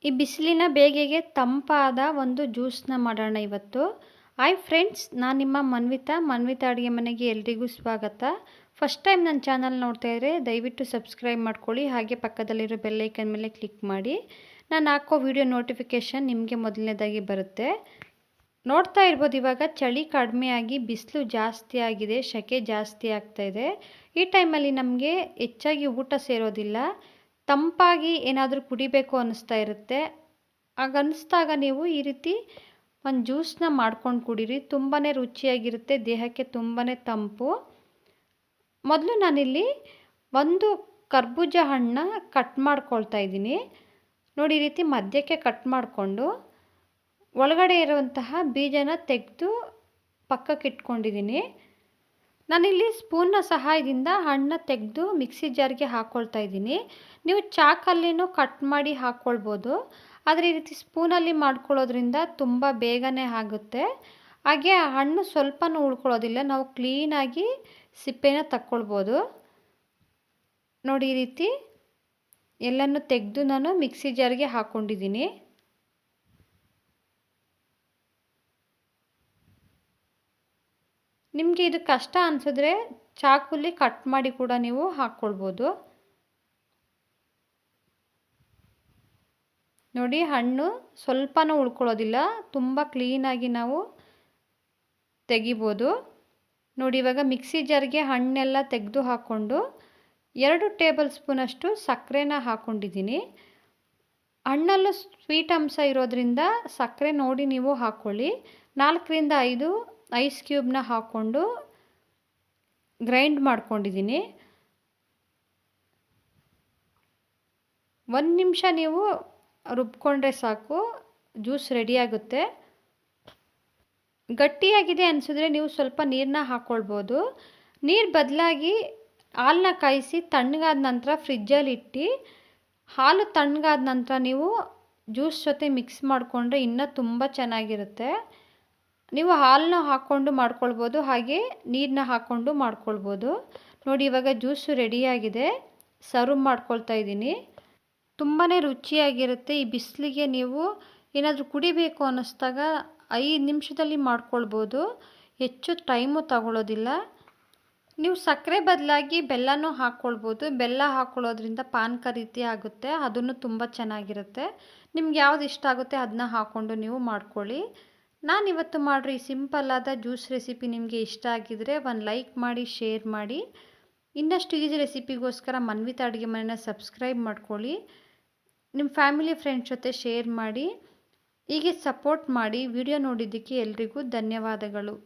ಈ ಬಿಸಿಲಿನ ಬೇಗೆಗೆ ತಂಪಾದ ಒಂದು ಜ್ಯೂಸ್ನ ಮಾಡೋಣ ಇವತ್ತು. ಹಾಯ್ ಫ್ರೆಂಡ್ಸ್, ನಾನು ನಿಮ್ಮ ಮನ್ವಿತಾ ಅಡುಗೆ ಮನೆಗೆ ಎಲ್ರಿಗೂ ಸ್ವಾಗತ. ಫಸ್ಟ್ ಟೈಮ್ ನನ್ನ ಚಾನಲ್ ನೋಡ್ತಾ ಇದ್ದರೆ ದಯವಿಟ್ಟು ಸಬ್ಸ್ಕ್ರೈಬ್ ಮಾಡ್ಕೊಳ್ಳಿ, ಹಾಗೆ ಪಕ್ಕದಲ್ಲಿರೋ ಬೆಲ್ ಐಕನ್ ಮೇಲೆ ಕ್ಲಿಕ್ ಮಾಡಿ. ನಾನು ಹಾಕೋ ವಿಡಿಯೋ ನೋಟಿಫಿಕೇಷನ್ ನಿಮಗೆ ಮೊದಲನೇದಾಗಿ ಬರುತ್ತೆ. ನೋಡ್ತಾ ಇರ್ಬೋದು, ಇವಾಗ ಚಳಿ ಕಡಿಮೆಯಾಗಿ ಬಿಸಿಲು ಜಾಸ್ತಿ ಆಗಿದೆ, ಸೆಕೆ ಜಾಸ್ತಿ ಆಗ್ತಾಯಿದೆ. ಈ ಟೈಮಲ್ಲಿ ನಮಗೆ ಹೆಚ್ಚಾಗಿ ಊಟ ಸೇರೋದಿಲ್ಲ, ತಂಪಾಗಿ ಏನಾದರೂ ಕುಡಿಬೇಕು ಅನ್ನಿಸ್ತಾ ಇರುತ್ತೆ. ಆಗ ಅನ್ನಿಸ್ದಾಗ ನೀವು ಈ ರೀತಿ ಒಂದು ಜ್ಯೂಸನ್ನ ಮಾಡ್ಕೊಂಡು ಕುಡೀರಿ, ತುಂಬಾ ರುಚಿಯಾಗಿರುತ್ತೆ, ದೇಹಕ್ಕೆ ತುಂಬಾ ತಂಪು. ಮೊದಲು ನಾನಿಲ್ಲಿ ಒಂದು ಕರ್ಬೂಜ ಹಣ್ಣನ್ನ ಕಟ್ ಮಾಡ್ಕೊಳ್ತಾ ಇದ್ದೀನಿ. ನೋಡಿ, ಈ ರೀತಿ ಮಧ್ಯಕ್ಕೆ ಕಟ್ ಮಾಡಿಕೊಂಡು ಒಳಗಡೆ ಇರುವಂತಹ ಬೀಜನ ತೆಗೆದು ಪಕ್ಕಕ್ಕೆ ಇಟ್ಕೊಂಡಿದ್ದೀನಿ. ನಾನಿಲ್ಲಿ ಸ್ಪೂನ್ನ ಸಹಾಯದಿಂದ ಹಣ್ಣನ್ನ ತೆಗೆದು ಮಿಕ್ಸಿ ಜಾರ್ಗೆ ಹಾಕ್ಕೊಳ್ತಾ ಇದ್ದೀನಿ. ನೀವು ಚಾಕಲ್ಲಿನೂ ಕಟ್ ಮಾಡಿ ಹಾಕ್ಕೊಳ್ಬೋದು, ಆದರೆ ಈ ರೀತಿ ಸ್ಪೂನಲ್ಲಿ ಮಾಡ್ಕೊಳ್ಳೋದ್ರಿಂದ ತುಂಬ ಬೇಗನೆ ಆಗುತ್ತೆ. ಹಾಗೆ ಆ ಹಣ್ಣು ಸ್ವಲ್ಪನೂ ಉಳ್ಕೊಳ್ಳೋದಿಲ್ಲ, ನಾವು ಕ್ಲೀನಾಗಿ ಸಿಪ್ಪೆನ ತಕ್ಕೊಳ್ಬೋದು. ನೋಡಿ, ಈ ರೀತಿ ಎಲ್ಲನೂ ತೆಗೆದು ನಾನು ಮಿಕ್ಸಿ ಜಾರ್ಗೆ ಹಾಕ್ಕೊಂಡಿದ್ದೀನಿ. ನಿಮಗೆ ಇದು ಕಷ್ಟ ಅನಿಸಿದ್ರೆ ಚಾಕುಲಿ ಕಟ್ ಮಾಡಿ ಕೂಡ ನೀವು ಹಾಕ್ಕೊಳ್ಬೋದು. ನೋಡಿ, ಹಣ್ಣು ಸ್ವಲ್ಪನೂ ಉಳ್ಕೊಳ್ಳೋದಿಲ್ಲ, ತುಂಬ ಕ್ಲೀನಾಗಿ ನಾವು ತೆಗಿಬೋದು. ನೋಡಿ, ಇವಾಗ ಮಿಕ್ಸಿ ಜಾರ್ಗೆ ಹಣ್ಣೆಲ್ಲ ತೆಗೆದು ಹಾಕ್ಕೊಂಡು 2 ಟೇಬಲ್ ಸ್ಪೂನಷ್ಟು ಸಕ್ಕರೆನ ಹಾಕ್ಕೊಂಡಿದ್ದೀನಿ. ಹಣ್ಣಲ್ಲೂ ಸ್ವೀಟ್ ಅಂಶ ಇರೋದ್ರಿಂದ ಸಕ್ಕರೆ ನೋಡಿ ನೀವು ಹಾಕ್ಕೊಳ್ಳಿ. 4 ರಿಂದ 5 ಐಸ್ ಕ್ಯೂಬ್ನ ಹಾಕ್ಕೊಂಡು ಗ್ರೈಂಡ್ ಮಾಡ್ಕೊಂಡಿದ್ದೀನಿ. 1 ನಿಮಿಷ ನೀವು ರುಬ್ಕೊಂಡ್ರೆ ಸಾಕು, ಜ್ಯೂಸ್ ರೆಡಿಯಾಗುತ್ತೆ. ಗಟ್ಟಿಯಾಗಿದೆ ಅನಿಸಿದ್ರೆ ನೀವು ಸ್ವಲ್ಪ ನೀರನ್ನ ಹಾಕ್ಕೊಳ್ಬೋದು. ನೀರು ಬದಲಾಗಿ ಹಾಲನ್ನ ಕಾಯಿಸಿ ತಣ್ಣಗಾದ ನಂತರ ಫ್ರಿಜ್ಜಲ್ಲಿ ಇಟ್ಟು, ಹಾಲು ತಣ್ಣಗಾದ ನಂತರ ನೀವು ಜ್ಯೂಸ್ ಜೊತೆ ಮಿಕ್ಸ್ ಮಾಡಿಕೊಂಡ್ರೆ ಇನ್ನೂ ತುಂಬ ಚೆನ್ನಾಗಿರುತ್ತೆ. ನೀವು ಹಾಲನ್ನ ಹಾಕ್ಕೊಂಡು ಮಾಡ್ಕೊಳ್ಬೋದು, ಹಾಗೆ ನೀರನ್ನ ಹಾಕ್ಕೊಂಡು ಮಾಡ್ಕೊಳ್ಬೋದು. ನೋಡಿ, ಇವಾಗ ಜ್ಯೂಸು ರೆಡಿಯಾಗಿದೆ, ಸರ್ವ್ ಮಾಡ್ಕೊಳ್ತಾ ಇದ್ದೀನಿ. ತುಂಬಾ ರುಚಿಯಾಗಿರುತ್ತೆ. ಈ ಬಿಸಿಲಿಗೆ ನೀವು ಏನಾದರೂ ಕುಡಿಬೇಕು ಅನ್ನಿಸ್ದಾಗ 5 ನಿಮಿಷದಲ್ಲಿ ಮಾಡ್ಕೊಳ್ಬೋದು, ಹೆಚ್ಚು ಟೈಮು ತಗೊಳ್ಳೋದಿಲ್ಲ. ನೀವು ಸಕ್ಕರೆ ಬದಲಾಗಿ ಬೆಲ್ಲನೂ ಹಾಕ್ಕೊಳ್ಬೋದು. ಬೆಲ್ಲ ಹಾಕ್ಕೊಳ್ಳೋದ್ರಿಂದ ಪಾನಕ ರೀತಿ ಆಗುತ್ತೆ, ಅದನ್ನು ತುಂಬ ಚೆನ್ನಾಗಿರುತ್ತೆ. ನಿಮ್ಗೆ ಯಾವ್ದು ಇಷ್ಟ ಆಗುತ್ತೆ ಅದನ್ನ ಹಾಕ್ಕೊಂಡು ನೀವು ಮಾಡ್ಕೊಳ್ಳಿ. ನಾನಿವತ್ತು ಮಾಡಿರೋ ಈ ಸಿಂಪಲ್ಲಾದ ಜ್ಯೂಸ್ ರೆಸಿಪಿ ನಿಮಗೆ ಇಷ್ಟ ಆಗಿದರೆ ಒಂದು ಲೈಕ್ ಮಾಡಿ, ಶೇರ್ ಮಾಡಿ. ಇನ್ನಷ್ಟು ಈಸಿ ರೆಸಿಪಿಗೋಸ್ಕರ ಮನ್ವಿತಾ ಅಡುಗೆ ಮನೆನ ಸಬ್ಸ್ಕ್ರೈಬ್ ಮಾಡ್ಕೊಳ್ಳಿ. ನಿಮ್ಮ ಫ್ಯಾಮಿಲಿ ಫ್ರೆಂಡ್ಸ್ ಜೊತೆ ಶೇರ್ ಮಾಡಿ. ಹೀಗೆ ಸಪೋರ್ಟ್ ಮಾಡಿ. ವಿಡಿಯೋ ನೋಡಿದ್ದಕ್ಕೆ ಎಲ್ರಿಗೂ ಧನ್ಯವಾದಗಳು.